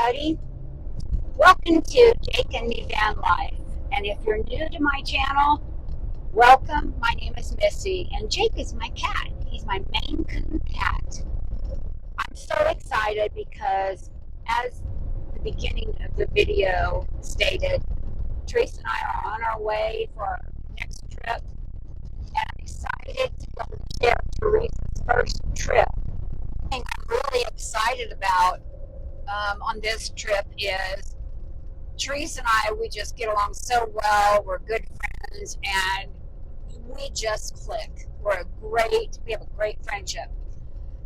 everybody. Welcome to Jake and me Van Life. And if you're new to my channel, welcome. My name is Missy, and Jake is my cat. He's my Maine Coon cat. I'm so excited because, as the beginning of the video stated, Teresa and I are on our way for our next trip, and I'm excited to go share Teresa's first trip. The thing I'm really excited about on this trip is Teresa and I, we just get along so well. We're good friends and we just click. We have a great friendship.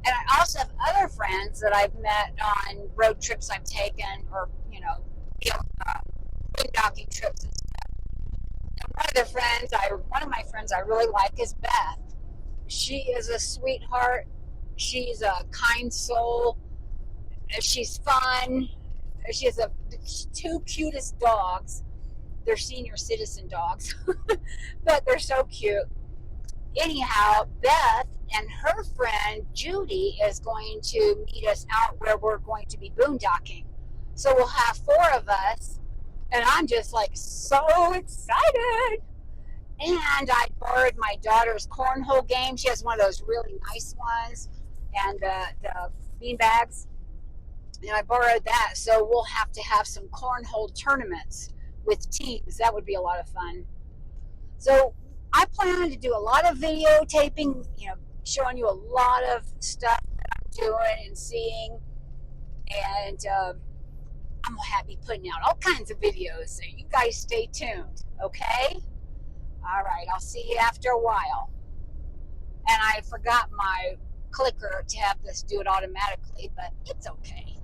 And I also have other friends that I've met on road trips I've taken, or, boondocking trips and stuff. And one of my friends I really like is Beth. She is a sweetheart. She's a kind soul. She's fun. She has the two cutest dogs. They're senior citizen dogs, but they're so cute. Anyhow, Beth and her friend Judy is going to meet us out where we're going to be boondocking. So we'll have four of us, and I'm just like so excited. And I borrowed my daughter's cornhole game. She has one of those really nice ones, and the bean bags. And I borrowed that, so we'll have to have some cornhole tournaments with teams. That would be a lot of fun. So I plan to do a lot of videotaping, showing you a lot of stuff that I'm doing and seeing. And I'm going to be putting out all kinds of videos, so you guys stay tuned, okay? All right, I'll see you after a while. And I forgot my clicker to have this do it automatically, but it's okay.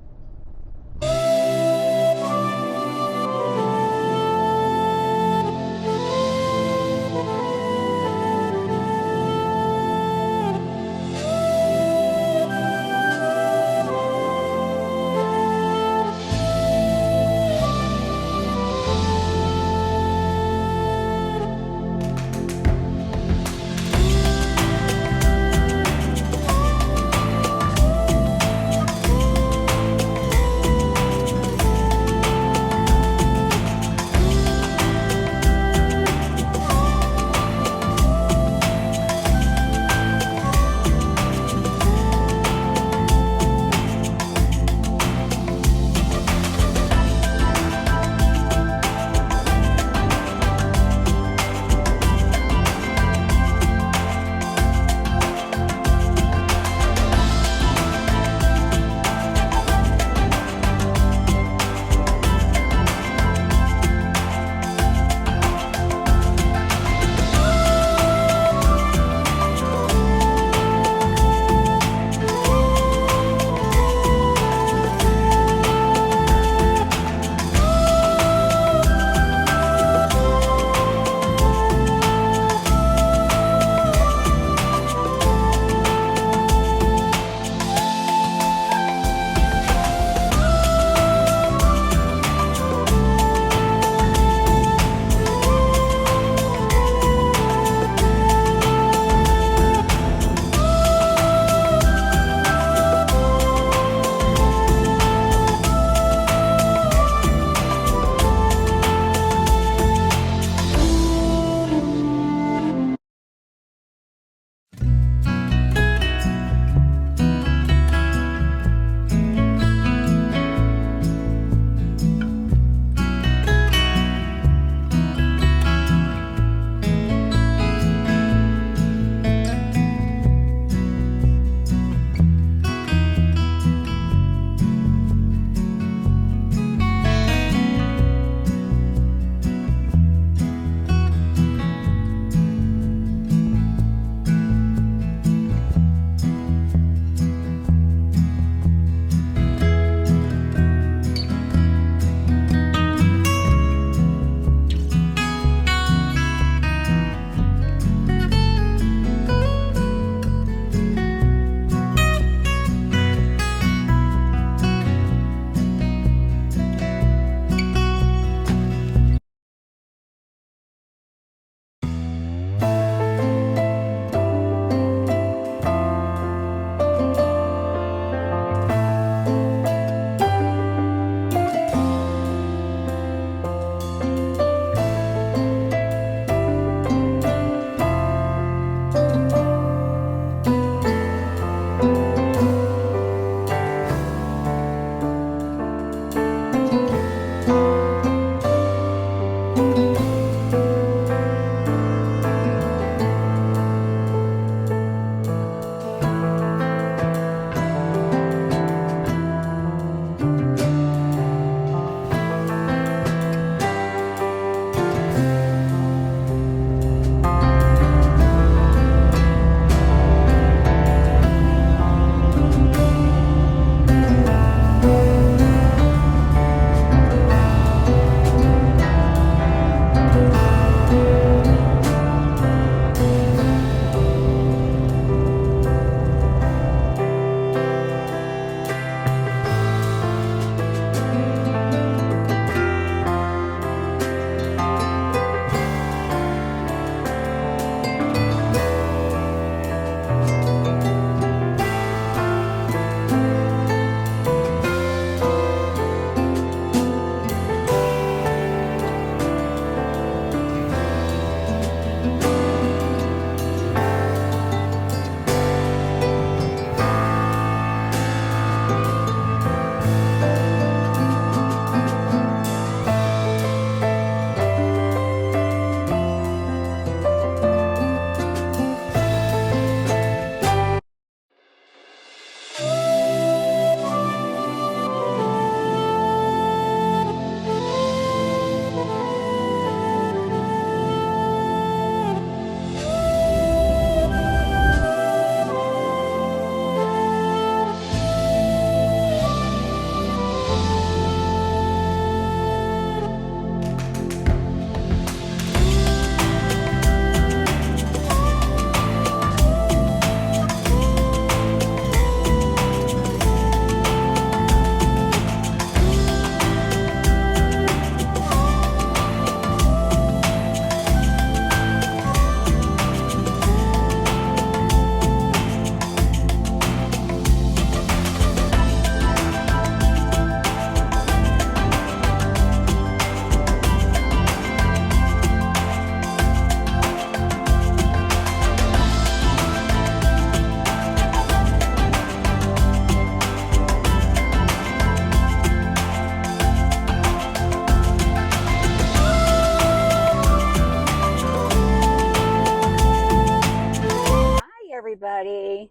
everybody.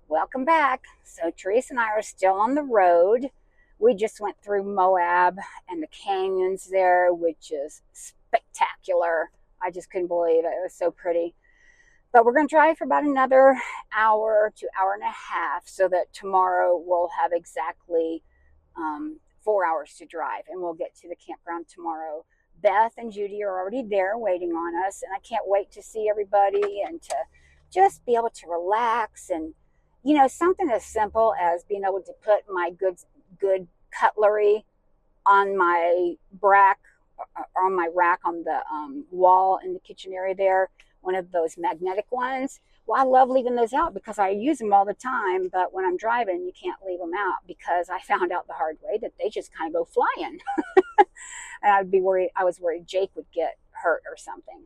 Welcome back. So Teresa and I are still on the road. We just went through Moab and the canyons there, which is spectacular. I just couldn't believe it. It was so pretty. But we're going to drive for about another hour to hour and a half so that tomorrow we'll have exactly 4 hours to drive and we'll get to the campground tomorrow. Beth and Judy are already there waiting on us, and I can't wait to see everybody and to just be able to relax. And something as simple as being able to put my good cutlery on my rack on the wall in the kitchen area there, one of those magnetic ones. Well, I love leaving those out because I use them all the time, but when I'm driving, you can't leave them out because I found out the hard way that they just kind of go flying. And I was worried Jake would get hurt or something.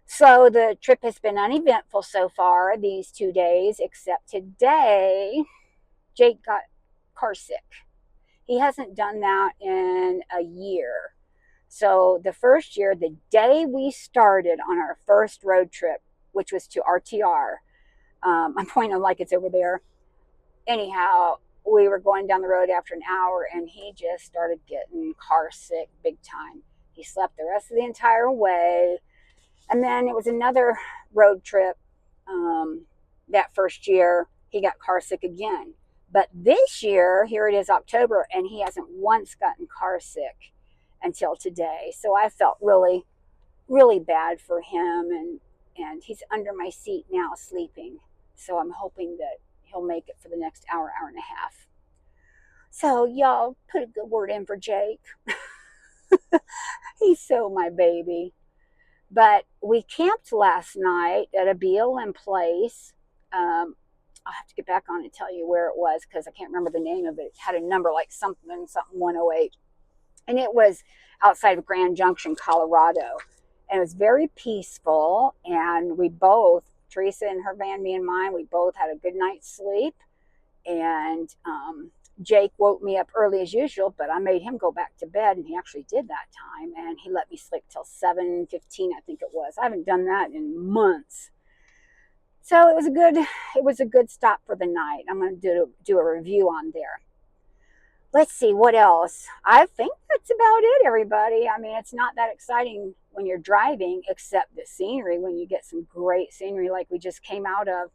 So the trip has been uneventful so far these 2 days, except today, Jake got car sick. He hasn't done that in a year. So the first year, the day we started on our first road trip, which was to RTR, I'm pointing like it's over there. Anyhow, we were going down the road after an hour and he just started getting car sick big time. He slept the rest of the entire way. And then it was another road trip that first year, he got car sick again. But this year, here it is October, and he hasn't once gotten car sick until today. So I felt really, really bad for him, and he's under my seat now sleeping. So I'm hoping that he'll make it for the next hour, hour and a half. So y'all put a good word in for Jake. He's so my baby. But we camped last night at a BLM place. I'll have to get back on and tell you where it was because I can't remember the name of it. It had a number like something 108. And it was outside of Grand Junction, Colorado. And it was very peaceful. And we both, Teresa in her van, me and mine, we both had a good night's sleep. And Jake woke me up early as usual, but I made him go back to bed, and he actually did that time. And he let me sleep till 7:15, I think it was. I haven't done that in months. So it was a good stop for the night. I'm going to do a review on there. Let's see what else. I think that's about it, everybody. I mean, it's not that exciting when you're driving, except the scenery, when you get some great scenery like we just came out of.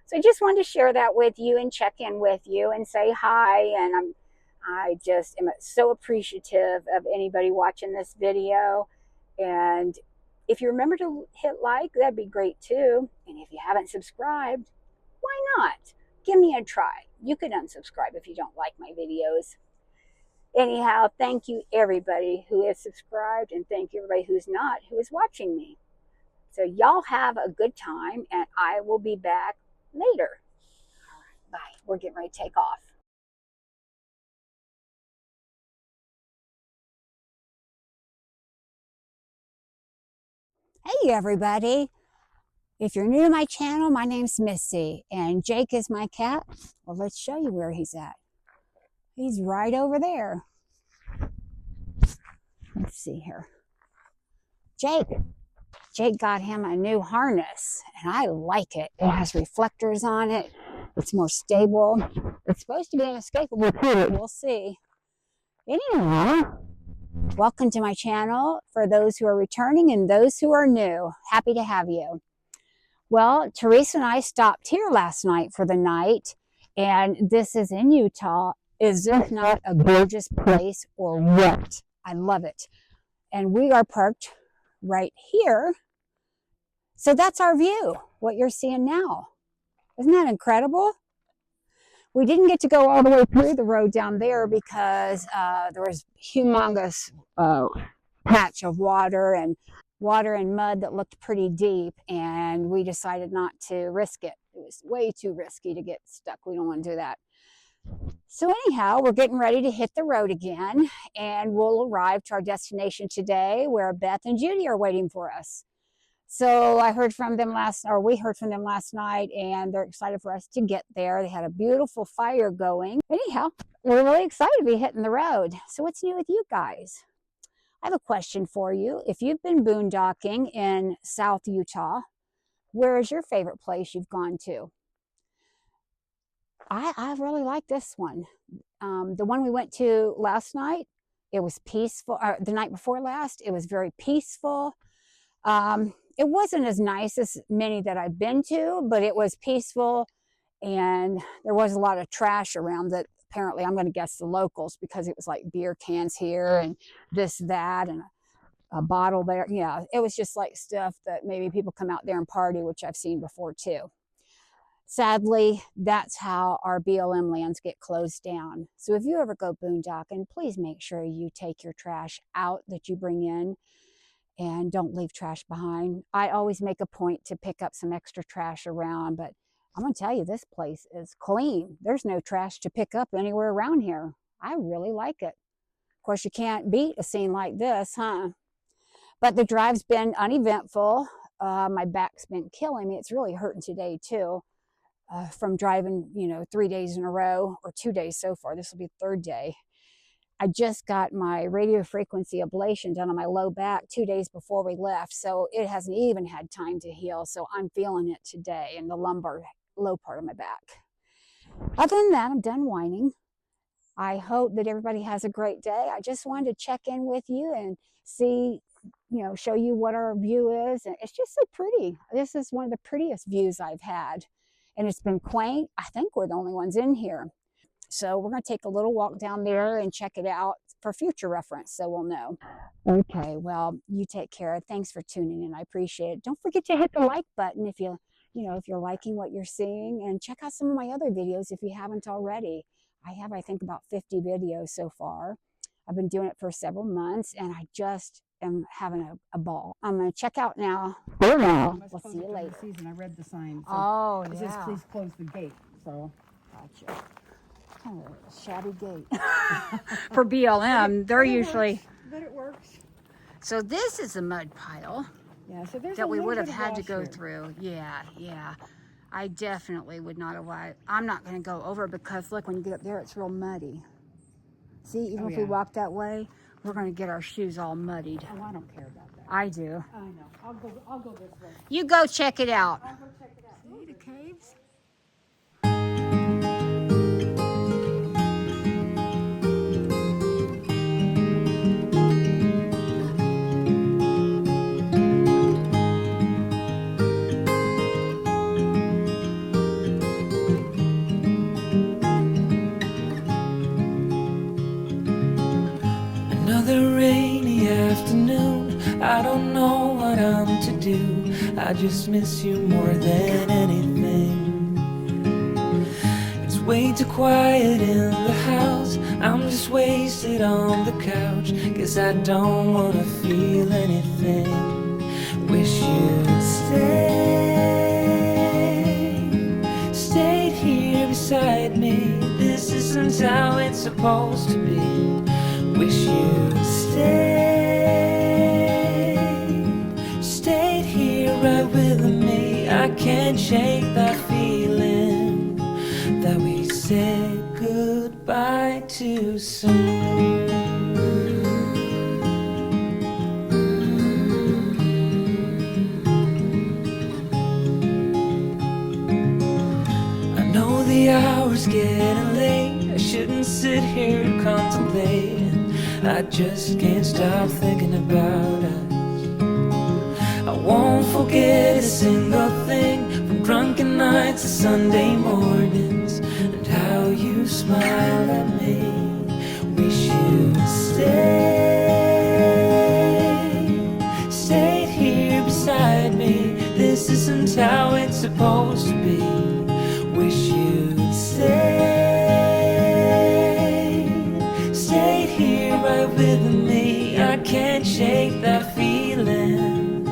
So I just wanted to share that with you and check in with you and say hi. And I just am so appreciative of anybody watching this video. And if you remember to hit like, that'd be great too. And if you haven't subscribed, why not? Give me a try. You can unsubscribe if you don't like my videos. Anyhow, thank you everybody who is subscribed, and thank you everybody who's not, who is watching me. So y'all have a good time, and I will be back later. Bye. We're getting ready to take off. Hey everybody. If you're new to my channel, my name's Missy, and Jake is my cat. Well, let's show you where he's at. He's right over there. Let's see here. Jake got him a new harness, and I like it. It has reflectors on it. It's more stable. It's supposed to be inescapable too. We'll see. Anyhow, welcome to my channel for those who are returning and those who are new. Happy to have you. Well, Teresa and I stopped here last night for the night, and this is in Utah. Is this not a gorgeous place or what? I love it. And we are parked right here. So that's our view, what you're seeing now. Isn't that incredible? We didn't get to go all the way through the road down there because there was humongous patch of water and mud that looked pretty deep, and we decided not to risk it. It was way too risky to get stuck. We don't want to do that. So anyhow, we're getting ready to hit the road again, and we'll arrive to our destination today where Beth and Judy are waiting for us. So we heard from them last night, and they're excited for us to get there. They had a beautiful fire going. Anyhow, we're really excited to be hitting the road. So what's new with you guys? I have a question for you. If you've been boondocking in South Utah, where is your favorite place you've gone to? I really like this one. The one we went to last night, it was peaceful. The night before last, it was very peaceful. It wasn't as nice as many that I've been to, but it was peaceful, and there was a lot of trash around that apparently I'm going to guess the locals, because it was like beer cans here and this, that, and a bottle there. Yeah, it was just like stuff that maybe people come out there and party, which I've seen before too. Sadly, that's how our BLM lands get closed down. So if you ever go boondocking, please make sure you take your trash out that you bring in and don't leave trash behind. I always make a point to pick up some extra trash around, but I'm going to tell you, this place is clean. There's no trash to pick up anywhere around here. I really like it. Of course, you can't beat a scene like this, huh? But the drive's been uneventful. My back's been killing me. It's really hurting today, too. From driving, 3 days in a row, or 2 days so far. This will be the third day. I just got my radio frequency ablation done on my low back 2 days before we left, so it hasn't even had time to heal. So I'm feeling it today in the lumbar low part of my back. Other than that, I'm done whining. I hope that everybody has a great day. I just wanted to check in with you and see, show you what our view is. And it's just so pretty. This is one of the prettiest views I've had. And it's been quaint. I think we're the only ones in here. So we're going to take a little walk down there and check it out for future reference, so we'll know. Okay, well, you take care. Thanks for tuning in. I appreciate it. Don't forget to hit the like button if if you're liking what you're seeing, and check out some of my other videos if you haven't already. I have, I think, about 50 videos so far. I've been doing it for several months, and I just am having a ball. I'm going to check out now. We'll see you later. Season, I read the sign. So oh, it says, please close the gate. So, gotcha. Kind of a shabby gate. For BLM, they're usually... But it works. So this is a mud pile. Yeah, so there's that we would have had to go through. Yeah. I definitely would not have. I'm not going to go over, because look, when you get up there, it's real muddy. See, even if we walk that way, we're going to get our shoes all muddied. Oh, I don't care about that. I do. I know. I'll go this way. You go check it out. I'll go check it out. See the caves? Another rainy afternoon, I don't know what I'm to do. I just miss you more than anything. It's way too quiet in the house, I'm just wasted on the couch, 'cause I don't wanna feel anything. Wish you'd stayed here beside me. This isn't how it's supposed to be. Wish you'd stayed here right with me. I can't shake that feeling that we said goodbye too soon. I know the hour's getting late, I shouldn't sit here contemplating. I just can't stop thinking about us. I won't forget a single thing, from drunken nights to Sunday mornings, and how you smile at me. Wish you'd stayed here beside me. This isn't how it's supposed to be. Wish you'd stayed here right with me. I can't shake that feeling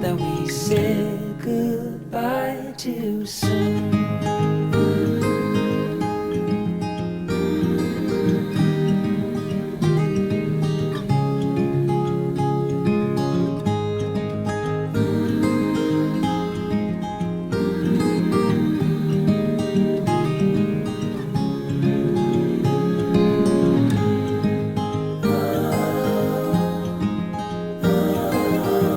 that we said goodbye too soon.